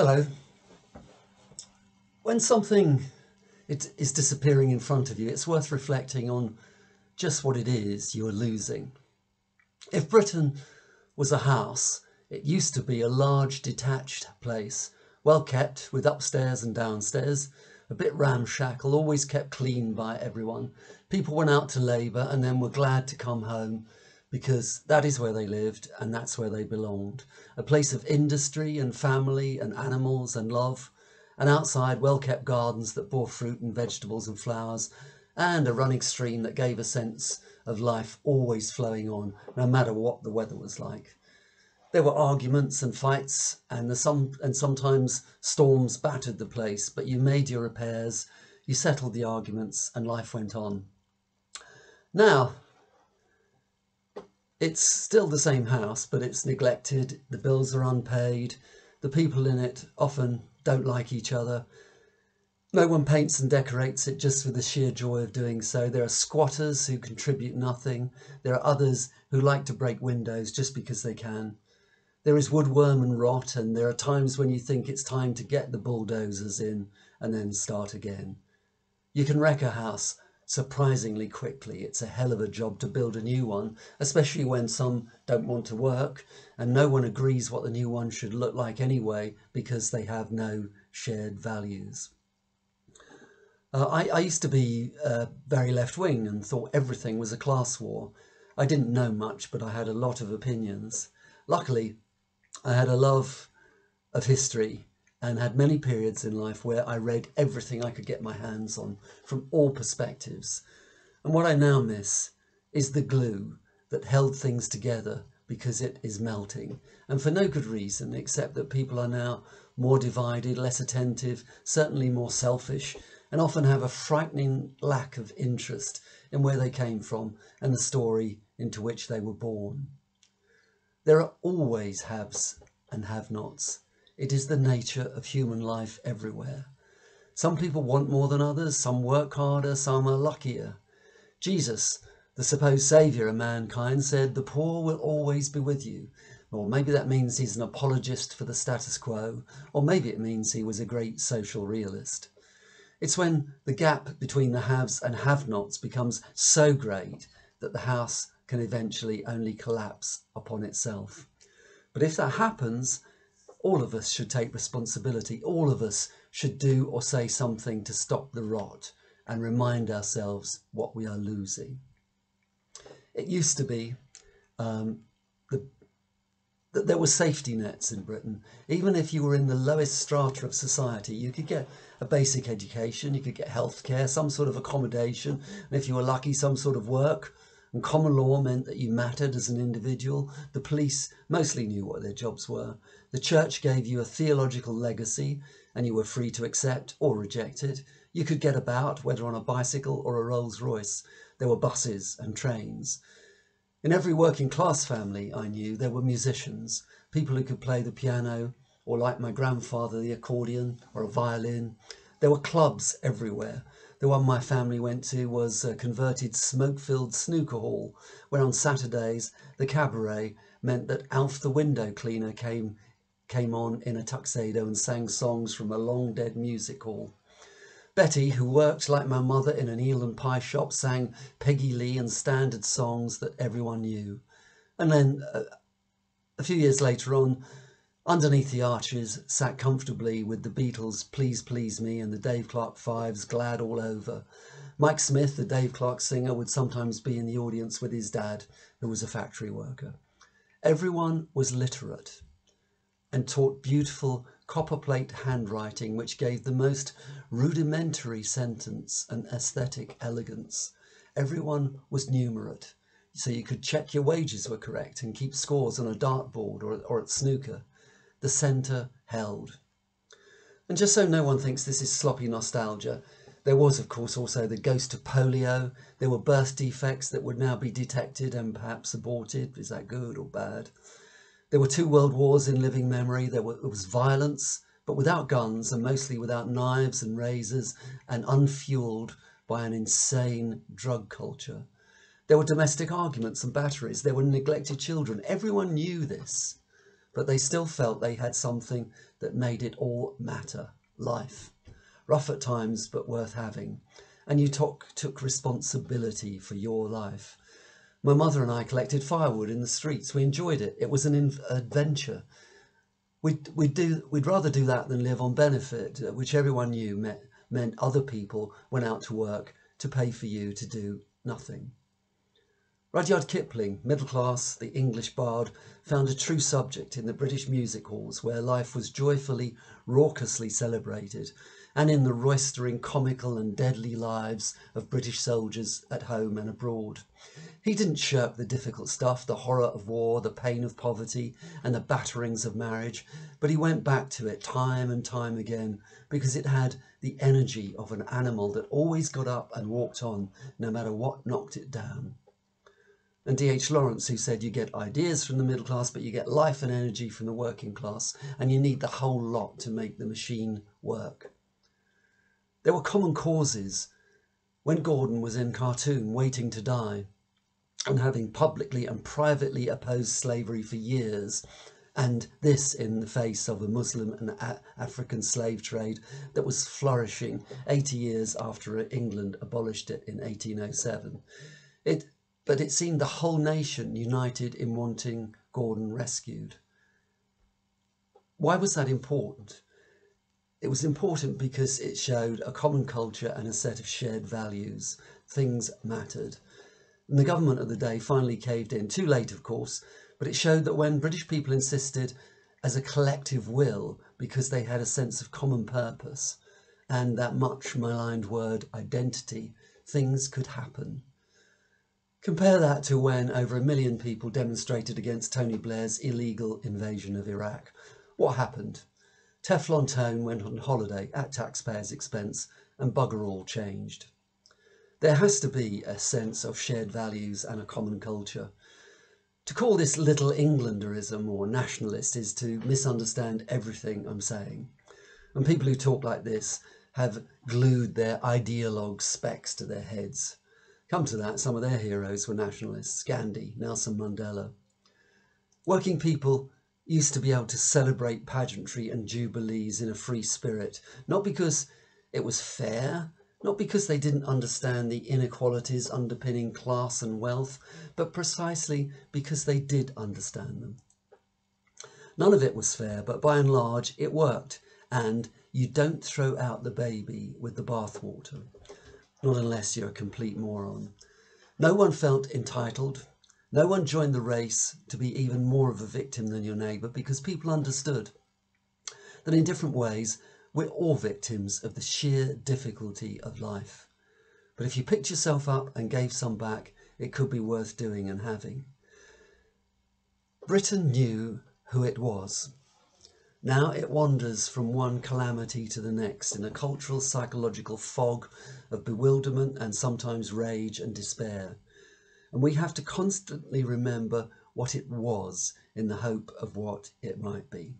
Hello. When something is disappearing in front of you, it's worth reflecting on just what it is you're losing. If Britain was a house, it used to be a large detached place, well kept with upstairs and downstairs, a bit ramshackle, always kept clean by everyone. People went out to labour and then were glad to come home because that is where they lived and that's where they belonged. A place of industry and family and animals and love, and outside well-kept gardens that bore fruit and vegetables and flowers, and a running stream that gave a sense of life always flowing on, no matter what the weather was like. There were arguments and fights, and sometimes storms battered the place, but you made your repairs, you settled the arguments, and life went on. Now, it's still the same house, but it's neglected, the bills are unpaid, the people in it often don't like each other. No one paints and decorates it just for the sheer joy of doing so. There are squatters who contribute nothing. There are others who like to break windows just because they can. There is woodworm and rot, and there are times when you think it's time to get the bulldozers in and then start again. You can wreck a house surprisingly quickly. It's a hell of a job to build a new one, especially when some don't want to work and no one agrees what the new one should look like anyway because they have no shared values. I used to be very left-wing and thought everything was a class war. I didn't know much, but I had a lot of opinions. Luckily, I had a love of history and had many periods in life where I read everything I could get my hands on from all perspectives. And what I now miss is the glue that held things together because it is melting. And for no good reason, except that people are now more divided, less attentive, certainly more selfish, and often have a frightening lack of interest in where they came from and the story into which they were born. There are always haves and have-nots. It is the nature of human life everywhere. Some people want more than others, some work harder, some are luckier. Jesus, the supposed saviour of mankind, said, "The poor will always be with you." Or maybe that means he's an apologist for the status quo, or maybe it means he was a great social realist. It's when the gap between the haves and have-nots becomes so great that the house can eventually only collapse upon itself. But if that happens, all of us should take responsibility. All of us should do or say something to stop the rot and remind ourselves what we are losing. It used to be that there were safety nets in Britain. Even if you were in the lowest strata of society, you could get a basic education, you could get healthcare, some sort of accommodation, and if you were lucky, some sort of work. And common law meant that you mattered as an individual. The police mostly knew what their jobs were. The church gave you a theological legacy, and you were free to accept or reject it. You could get about, whether on a bicycle or a Rolls Royce. There were buses and trains. In every working class family I knew, there were musicians, people who could play the piano, or like my grandfather, the accordion or a violin. There were clubs everywhere. The one my family went to was a converted smoke-filled snooker hall, where on Saturdays the cabaret meant that Alf the window cleaner came on in a tuxedo and sang songs from a long-dead music hall. Betty, who worked like my mother in an eel and pie shop, sang Peggy Lee and standard songs that everyone knew. And then a few years later on, underneath the arches, sat comfortably with the Beatles' Please Please Me and the Dave Clark Fives' Glad All Over. Mike Smith, the Dave Clark singer, would sometimes be in the audience with his dad, who was a factory worker. Everyone was literate and taught beautiful copperplate handwriting, which gave the most rudimentary sentence and aesthetic elegance. Everyone was numerate, so you could check your wages were correct and keep scores on a dartboard or at snooker. The centre held. And just so no one thinks this is sloppy nostalgia, there was, of course, also the ghost of polio. There were birth defects that would now be detected and perhaps aborted. Is that good or bad? There were 2 world wars in living memory. There was violence, but without guns and mostly without knives and razors and unfueled by an insane drug culture. There were domestic arguments and batteries. There were neglected children. Everyone knew this. but they still felt they had something that made it all matter: life. Rough at times, but worth having. And you took responsibility for your life. My mother and I collected firewood in the streets. We enjoyed it. It was an adventure. We'd rather do that than live on benefit, which everyone knew meant other people went out to work to pay for you to do nothing. Rudyard Kipling, middle class, the English bard, found a true subject in the British music halls where life was joyfully, raucously celebrated, and in the roistering, comical and deadly lives of British soldiers at home and abroad. He didn't shirk the difficult stuff, the horror of war, the pain of poverty, and the batterings of marriage, but he went back to it time and time again because it had the energy of an animal that always got up and walked on, no matter what knocked it down. And D.H. Lawrence, who said you get ideas from the middle class, but you get life and energy from the working class, and you need the whole lot to make the machine work. There were common causes. When Gordon was in Khartoum waiting to die, and having publicly and privately opposed slavery for years, and this in the face of a Muslim and African slave trade that was flourishing 80 years after England abolished it in 1807. But it seemed the whole nation united in wanting Gordon rescued. Why was that important? It was important because it showed a common culture and a set of shared values. Things mattered. And the government of the day finally caved in, too late of course, but it showed that when British people insisted as a collective will because they had a sense of common purpose and that much maligned word identity, things could happen. Compare that to when over 1 million people demonstrated against Tony Blair's illegal invasion of Iraq. What happened? Teflon Tone went on holiday at taxpayers' expense and bugger all changed. There has to be a sense of shared values and a common culture. To call this Little Englanderism or nationalist is to misunderstand everything I'm saying. And people who talk like this have glued their ideologue specs to their heads. Come to that, some of their heroes were nationalists: Gandhi, Nelson Mandela. Working people used to be able to celebrate pageantry and jubilees in a free spirit, not because it was fair, not because they didn't understand the inequalities underpinning class and wealth, but precisely because they did understand them. None of it was fair, but by and large it worked, and you don't throw out the baby with the bathwater. Not unless you're a complete moron. No one felt entitled. No one joined the race to be even more of a victim than your neighbour, because people understood that in different ways we're all victims of the sheer difficulty of life. But if you picked yourself up and gave some back, it could be worth doing and having. Britain knew who it was. Now it wanders from one calamity to the next in a cultural, psychological fog of bewilderment and sometimes rage and despair. And we have to constantly remember what it was in the hope of what it might be.